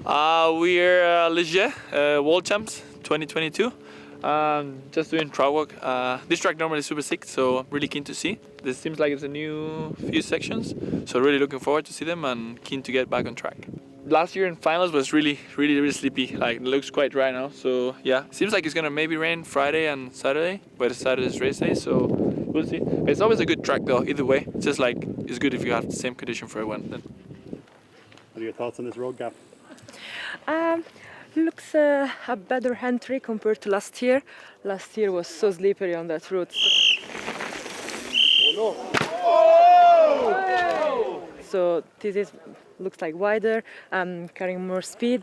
We're Leger World Champs 2022. Just doing track walk. This track normally is super sick, so I'm really keen to see. This seems like it's a new few sections, so really looking forward to see them and keen to get back on track. Last year in finals was really sleepy. Like it looks quite dry now, so yeah. Seems like it's gonna maybe rain Friday and Saturday, but Saturday's race day, so we'll see. But it's always a good track though. Either way, it's just like it's good if you have the same condition for everyone. Then. What are your thoughts on this road gap? Looks a better entry compared to last year. Last year was so slippery on that route. Oh no! So this looks like wider, carrying more speed.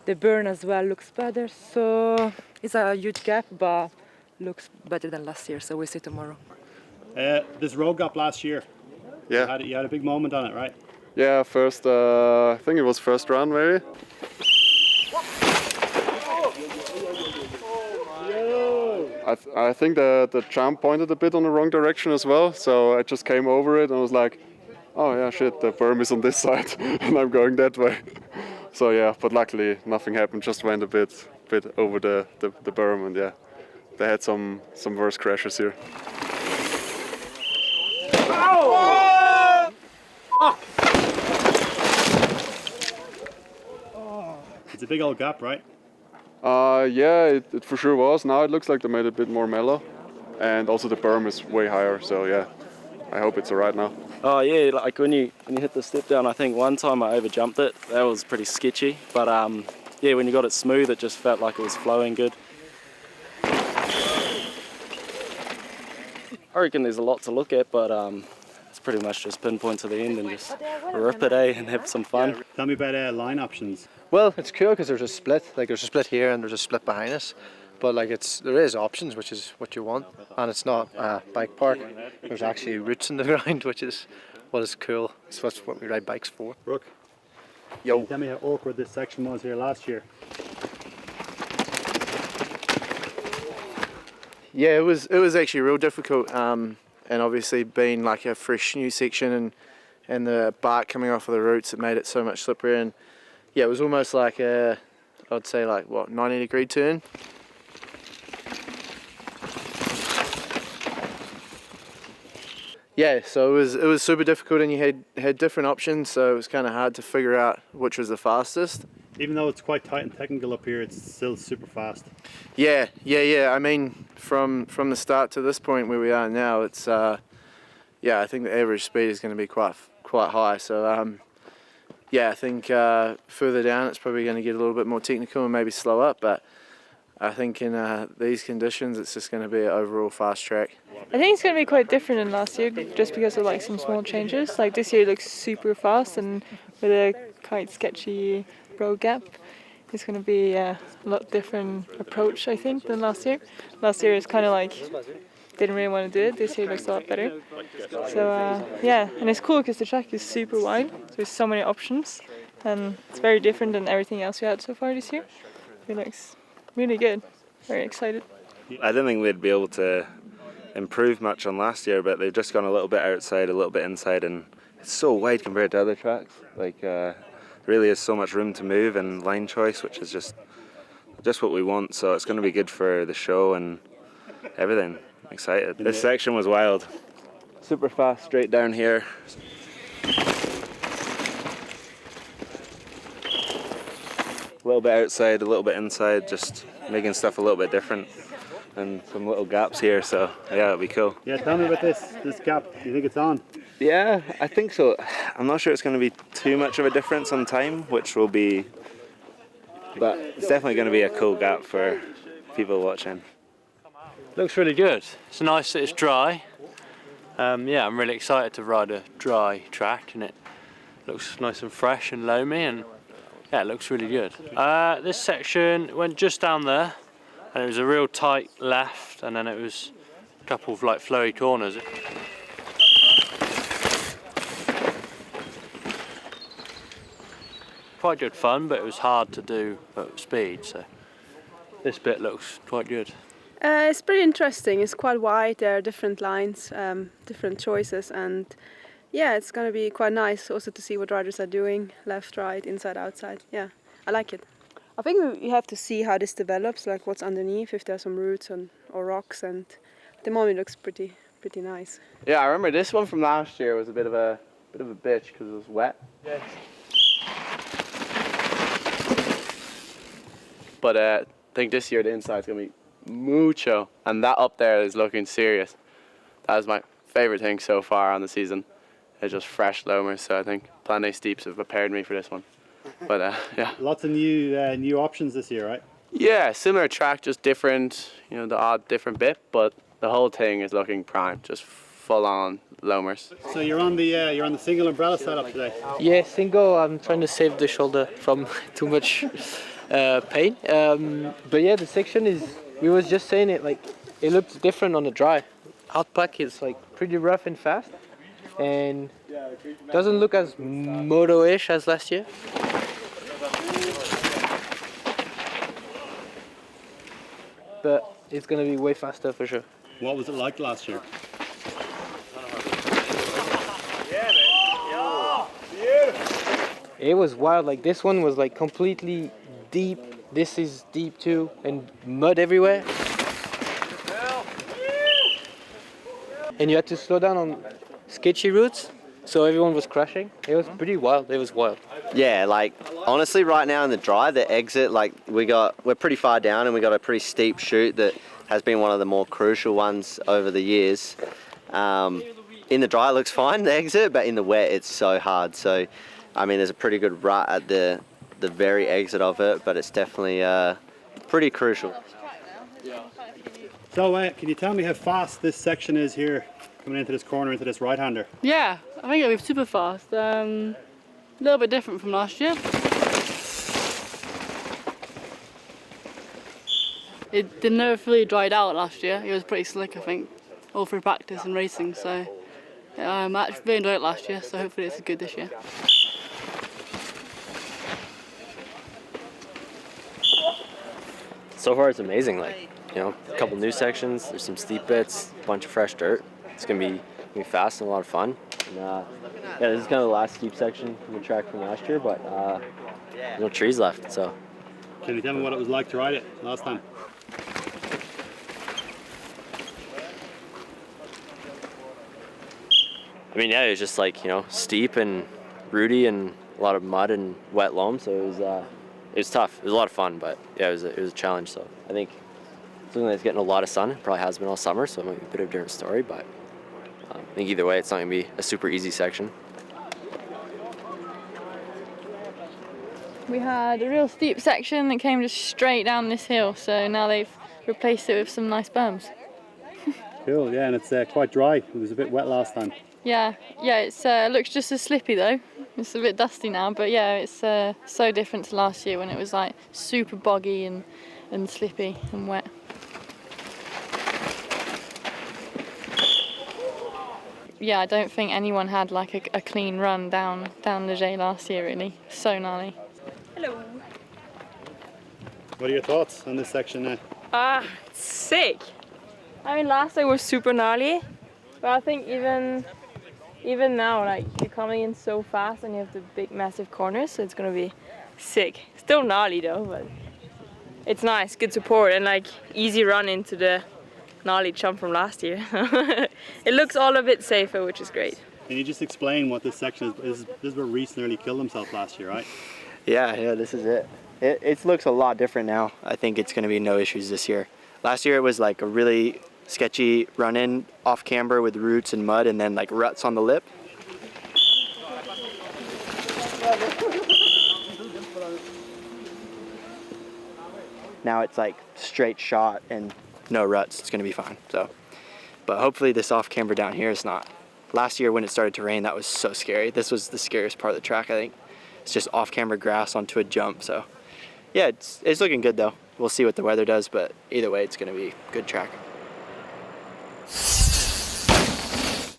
The burn as well looks better. So it's a huge gap, but looks better than last year. So we'll see tomorrow. This road gap last year. Yeah. You had a big moment on it, right? Yeah, first, I think it was first round maybe. I think the jump pointed a bit on the wrong direction as well, so I just came over it and was like, oh yeah, shit, the berm is on this side and I'm going that way. So yeah, but luckily nothing happened, just went a bit over the berm, and yeah, they had some worse crashes here. It's a big old gap, right? Yeah, it for sure was. Now it looks like they made it a bit more mellow, and also the berm is way higher, so yeah, I hope it's alright now. Oh yeah, like when you hit the step down, I think one time I overjumped it. That was pretty sketchy, but yeah, when you got it smooth, it just felt like it was flowing good. I reckon there's a lot to look at, but it's pretty much just pinpoint to the end and just rip it, and have some fun. Tell me about line options. Well, it's cool because there's a split. Like there's a split here and there's a split behind us, but like there is options, which is what you want, and it's not a bike park. There's actually roots in the ground, which is what is cool. It's what we ride bikes for. Brooke, yo, tell me how awkward this section was here last year. Yeah, it was actually real difficult, and obviously being like a fresh new section and the bark coming off of the roots, it made it so much slipperier. And yeah, it was almost like I'd say like what, 90-degree turn. Yeah, so it was super difficult, and you had different options, so it was kind of hard to figure out which was the fastest. Even though it's quite tight and technical up here, it's still super fast. Yeah. I mean, from the start to this point where we are now, it's yeah, I think the average speed is going to be quite high. So yeah, I think further down it's probably going to get a little bit more technical and maybe slow up, but I think in these conditions it's just going to be an overall fast track. I think it's going to be quite different than last year, just because of like some small changes. Like this year it looks super fast, and with a quite sketchy road gap, it's going to be a lot different approach, I think, than last year. Last year it's kind of like didn't really want to do it. This year it looks a lot better. So yeah, and it's cool because the track is super wide, so there's so many options, and it's very different than everything else we had so far this year. It looks really good. Very excited. I didn't think we'd be able to improve much on last year, but they've just gone a little bit outside, a little bit inside, and it's so wide compared to other tracks. Like really is so much room to move and line choice, which is just what we want. So it's going to be good for the show and everything. I'm excited. This section was wild. Super fast straight down here. A little bit outside, a little bit inside, just making stuff a little bit different. And some little gaps here, so yeah, it'll be cool. Yeah, tell me about this gap. Do you think it's on? Yeah, I think so. I'm not sure it's going to be too much of a difference on time, which will be, but it's definitely going to be a cool gap for people watching. Looks really good. It's nice that it's dry. Yeah, I'm really excited to ride a dry track, and it looks nice and fresh and loamy, and yeah, it looks really good. This section went just down there, and it was a real tight left, and then it was a couple of like flowy corners. Quite good fun, but it was hard to do at speed, so this bit looks quite good. It's pretty interesting. It's quite wide. There are different lines, different choices, and yeah, it's going to be quite nice also to see what riders are doing, left, right, inside, outside. Yeah, I like it. I think we have to see how this develops, like what's underneath, if there's some roots or rocks, and at the moment it looks pretty nice. Yeah, I remember this one from last year was a bit of a bitch because it was wet. Yeah. But I think this year the inside's gonna be mucho, and that up there is looking serious. That is my favorite thing so far on the season. It's just fresh loamers, so I think Plan A Steeps have prepared me for this one. But yeah. Lots of new options this year, right? Yeah, similar track, just different, you know, the odd different bit, but the whole thing is looking prime, just full on loamers. So you're on the single umbrella setup today. Yeah, single. I'm trying to save the shoulder from too much pain. But yeah, the section is. We was just saying it like it looks different on the dry. Outpack is like pretty rough and fast, and doesn't look as moto-ish as last year. But it's gonna be way faster for sure. What was it like last year? It was wild. Like this one was like completely deep. This is deep too, and mud everywhere. And you had to slow down on sketchy routes, so everyone was crashing. It was pretty wild. It was wild. Yeah, like honestly, right now in the dry, the exit, like we're pretty far down, and we got a pretty steep chute that has been one of the more crucial ones over the years. In the dry, it looks fine, the exit, but in the wet, it's so hard. So, I mean, there's a pretty good rut at the very exit of it, but it's definitely pretty crucial. So can you tell me how fast this section is here, coming into this corner, into this right-hander? Yeah, I think it'll be super fast. A little bit different from last year. It never fully dried out last year. It was pretty slick, I think, all through practice and racing. So I actually really enjoyed it last year, so hopefully it's good this year. So far it's amazing, like, you know, a couple new sections, there's some steep bits, a bunch of fresh dirt. It's gonna be fast and a lot of fun. And, yeah, this is kind of the last steep section from the track from last year, but there's no trees left, so. Can you tell me what it was like to ride it last time? I mean, yeah, it was just like, you know, steep and rooty and a lot of mud and wet loam, so it was tough. It was a lot of fun, but yeah, it was a challenge. So I think something that's getting a lot of sun. It probably has been all summer, so it might be a bit of a different story. But I think either way, it's not gonna be a super easy section. We had a real steep section that came just straight down this hill, so now they've replaced it with some nice berms. Cool, yeah, and it's quite dry. It was a bit wet last time. Yeah, it looks just as slippy though. It's a bit dusty now, but yeah, it's so different to last year when it was like super boggy and slippy and wet. Yeah, I don't think anyone had like a clean run down the J last year really. So gnarly. Hello. What are your thoughts on this section now? It's sick. I mean, last year was super gnarly, but I think even now, like, you're coming in so fast and you have the big massive corners, so it's gonna be sick. Still gnarly though, but it's nice, good support, and like easy run into the gnarly jump from last year. It looks all a bit safer, which is great. Can you just explain what this section is? This is where Reese nearly killed himself last year, right? Yeah, this is it. It looks a lot different now. I think it's going to be no issues this year. Last year it was like a really sketchy run-in off camber with roots and mud and then like ruts on the lip. Now it's like straight shot and no ruts. It's going to be fine. So, but hopefully this off camber down here is not. Last year when it started to rain, that was so scary. This was the scariest part of the track, I think. It's just off camber grass onto a jump. So yeah, it's looking good though. We'll see what the weather does, but either way, it's going to be a good track.